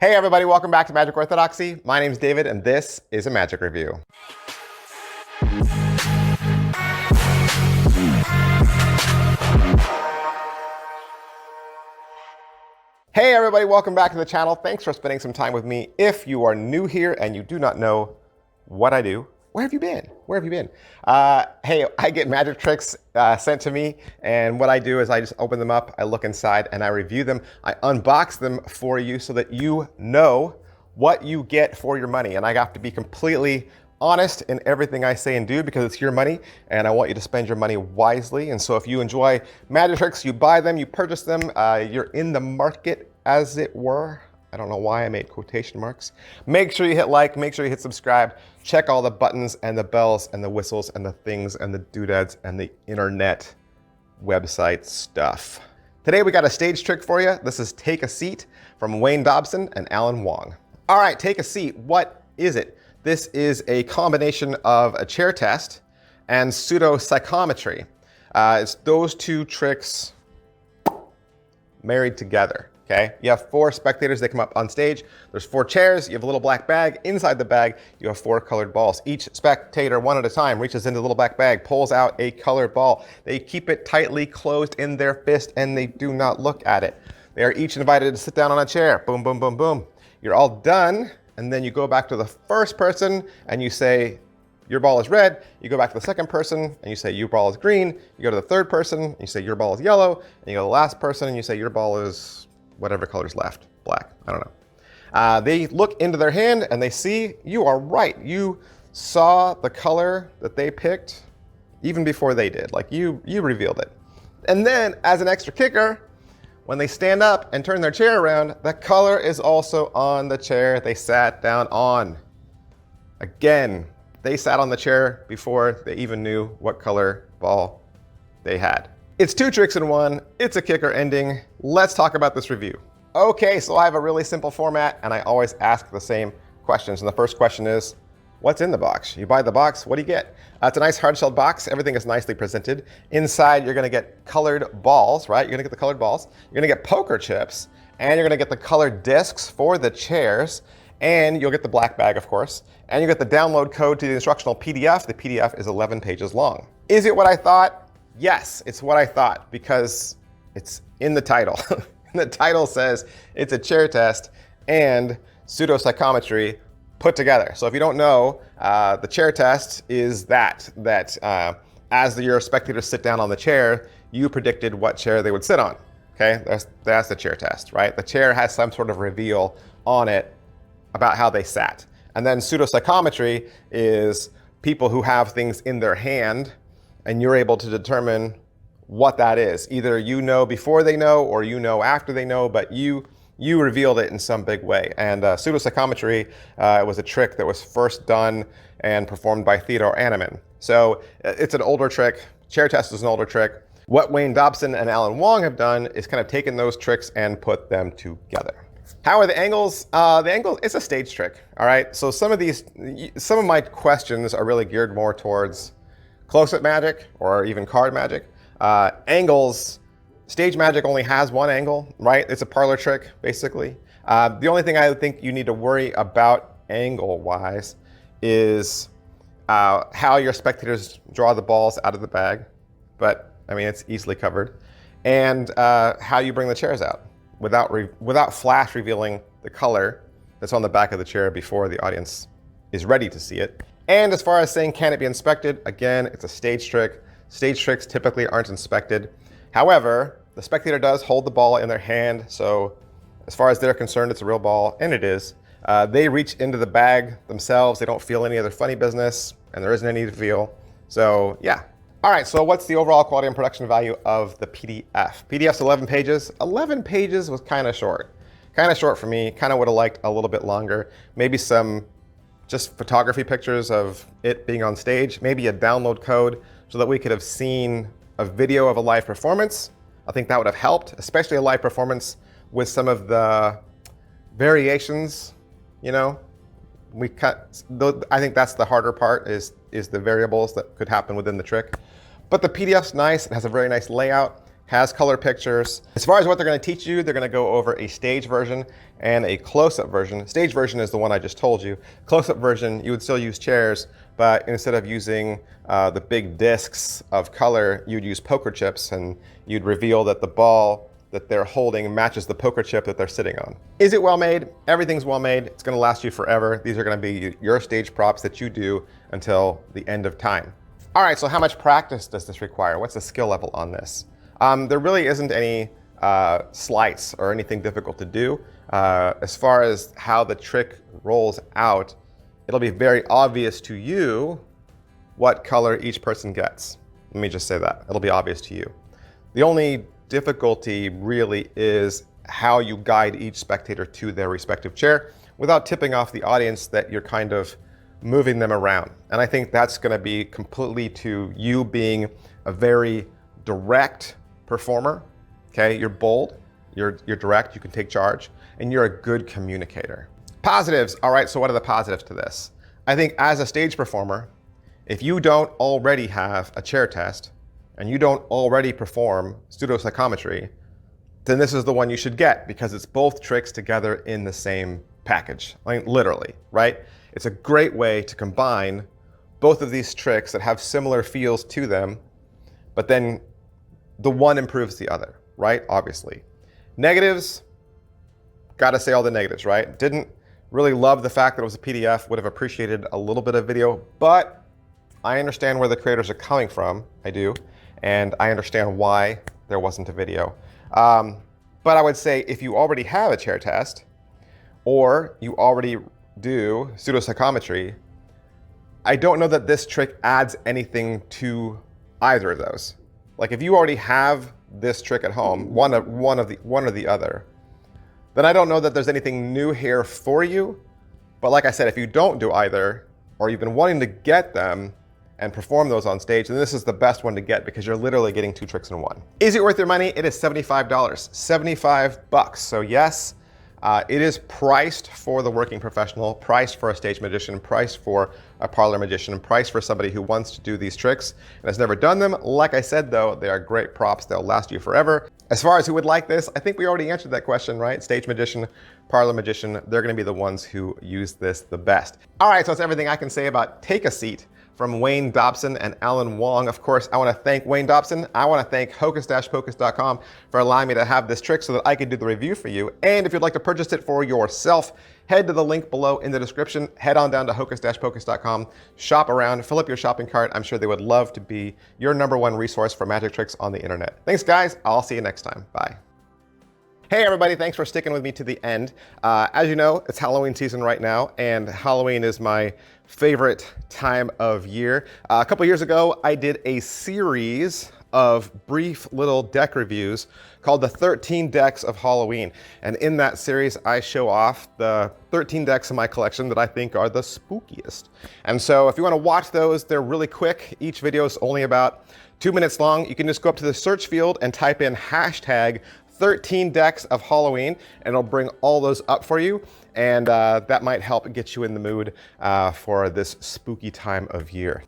Hey everybody, welcome back to Magic Orthodoxy. My name's David and this is a magic review. Hey everybody, welcome back to the channel. Thanks for spending some time with me. If you are new here and you do not know what I do, where have you been? Where have you been? Hey, I get magic tricks sent to me, and what I do is I just open them up, I look inside, and I review them. I unbox them for you so that you know what you get for your money. And I have to be completely honest in everything I say and do because it's your money, and I want you to spend your money wisely. And so if you enjoy magic tricks, you buy them, you purchase them, you're in the market, as it were. I don't know why I made quotation marks. Make sure you hit like, make sure you hit subscribe, check all the buttons and the bells and the whistles and the things and the doodads and the internet website stuff. Today we got a stage trick for you. This is Take a Seat from Wayne Dobson and Alan Wong. All right, Take a Seat, what is it? This is a combination of a chair test and pseudo-psychometry. It's those two tricks married together. Okay, you have 4 spectators, they come up on stage. There's 4 chairs, you have a little black bag. Inside the bag, you have 4 colored balls. Each spectator, one at a time, reaches into the little black bag, pulls out a colored ball. They keep it tightly closed in their fist and they do not look at it. They are each invited to sit down on a chair. Boom, boom, boom, boom. You're all done, and then you go back to the first person and you say, your ball is red. You go back to the second person and you say, your ball is green. You go to the third person and you say, your ball is yellow. And you go to the last person and you say, your ball is whatever color's left, black, I don't know. They look into their hand and they see you are right. You saw the color that they picked even before they did. Like you revealed it. And then as an extra kicker, when they stand up and turn their chair around, the color is also on the chair they sat down on. Again, they sat on the chair before they even knew what color ball they had. It's 2 tricks in 1. It's a kicker ending. Let's talk about this review. Okay, so I have a really simple format and I always ask the same questions. And the first question is, what's in the box? You buy the box, what do you get? It's a nice hard-shelled box. Everything is nicely presented. Inside, you're gonna get colored balls, right? You're gonna get the colored balls. You're gonna get poker chips, and you're gonna get the colored discs for the chairs, and you'll get the black bag, of course, and you get the download code to the instructional PDF. The PDF is 11 pages long. Is it what I thought? Yes, it's what I thought because it's in the title. The title says it's a chair test and pseudo-psychometry put together. So if you don't know, the chair test is that as your spectators sit down on the chair, you predicted what chair they would sit on. Okay, that's the chair test, right? The chair has some sort of reveal on it about how they sat. And then pseudo-psychometry is people who have things in their hand and you're able to determine what that is. Either you know before they know or you know after they know, but you revealed it in some big way. And pseudo-psychometry was a trick that was first done and performed by Theodore Anneman. So it's an older trick. Chair test is an older trick. What Wayne Dobson and Alan Wong have done is kind of taken those tricks and put them together. How are the angles? The angle is a stage trick, all right? So some of my questions are really geared more towards close-up magic or even card magic. Angles, stage magic only has one angle, right? It's a parlor trick, basically. The only thing I think you need to worry about angle-wise is how your spectators draw the balls out of the bag. But, I mean, it's easily covered. And how you bring the chairs out without flash revealing the color that's on the back of the chair before the audience is ready to see it. And as far as saying, can it be inspected? Again, it's a stage trick. Stage tricks typically aren't inspected. However, the spectator does hold the ball in their hand. So as far as they're concerned, it's a real ball, and it is. They reach into the bag themselves. They don't feel any other funny business, and there isn't any to feel. So yeah. All right, so what's the overall quality and production value of the PDF? PDF's 11 pages. 11 pages was kind of short. Kind of short for me. Kind of would have liked a little bit longer. Maybe some just photography pictures of it being on stage, maybe a download code so that we could have seen a video of a live performance. I think that would have helped, especially a live performance with some of the variations, you know. I think that's the harder part is the variables that could happen within the trick. But the PDF's nice, it has a very nice layout. has color pictures. As far as what they're going to teach you, they're going to go over a stage version and a close-up version. Stage version is the one I just told you. Close-up version, you would still use chairs, but instead of using the big discs of color, you'd use poker chips, and you'd reveal that the ball that they're holding matches the poker chip that they're sitting on. Is it well made? Everything's well made. It's going to last you forever. These are going to be your stage props that you do until the end of time. All right, so how much practice does this require? What's the skill level on this? There really isn't any slights or anything difficult to do. As far as how the trick rolls out, it'll be very obvious to you what color each person gets. Let me just say that. It'll be obvious to you. The only difficulty really is how you guide each spectator to their respective chair without tipping off the audience that you're kind of moving them around. And I think that's going to be completely to you being a very direct performer. Okay, you're bold, you're direct, you can take charge, and you're a good communicator. Positives. All right, so what are the positives to this? I think as a stage performer, if you don't already have a chair test and you don't already perform pseudopsychometry, then this is the one you should get, because it's both tricks together in the same package. I mean, literally, right? It's a great way to combine both of these tricks that have similar feels to them, but then the one improves the other, right? Obviously. Negatives, gotta say all the negatives, right? Didn't really love the fact that it was a PDF, would have appreciated a little bit of video, but I understand where the creators are coming from, I do, and I understand why there wasn't a video. But I would say if you already have a chair test, or you already do pseudopsychometry, I don't know that this trick adds anything to either of those. Like if you already have this trick at home, one or the other, then I don't know that there's anything new here for you. But like I said, if you don't do either, or you've been wanting to get them and perform those on stage, then this is the best one to get, because you're literally getting two tricks in one. Is it worth your money? It is $75, $75. So yes, it is priced for the working professional, priced for a stage magician, priced for a parlor magician, priced for somebody who wants to do these tricks and has never done them. Like I said, though, they are great props. They'll last you forever. As far as who would like this, I think we already answered that question, right? Stage magician, parlor magician, they're going to be the ones who use this the best. All right, so that's everything I can say about Take a Seat from Wayne Dobson and Alan Wong. Of course, I want to thank Wayne Dobson. I want to thank hocus-pocus.com for allowing me to have this trick so that I could do the review for you. And if you'd like to purchase it for yourself, head to the link below in the description. Head on down to hocus-pocus.com, shop around, fill up your shopping cart. I'm sure they would love to be your #1 resource for magic tricks on the internet. Thanks, guys. I'll see you next time. Bye. Hey everybody, thanks for sticking with me to the end. As you know, it's Halloween season right now, and Halloween is my favorite time of year. A couple years ago, I did a series of brief little deck reviews called the 13 Decks of Halloween. And in that series, I show off the 13 decks in my collection that I think are the spookiest. And so if you want to watch those, they're really quick. Each video is only about 2 minutes long. You can just go up to the search field and type in hashtag 13 decks of Halloween, and it'll bring all those up for you. And that might help get you in the mood for this spooky time of year.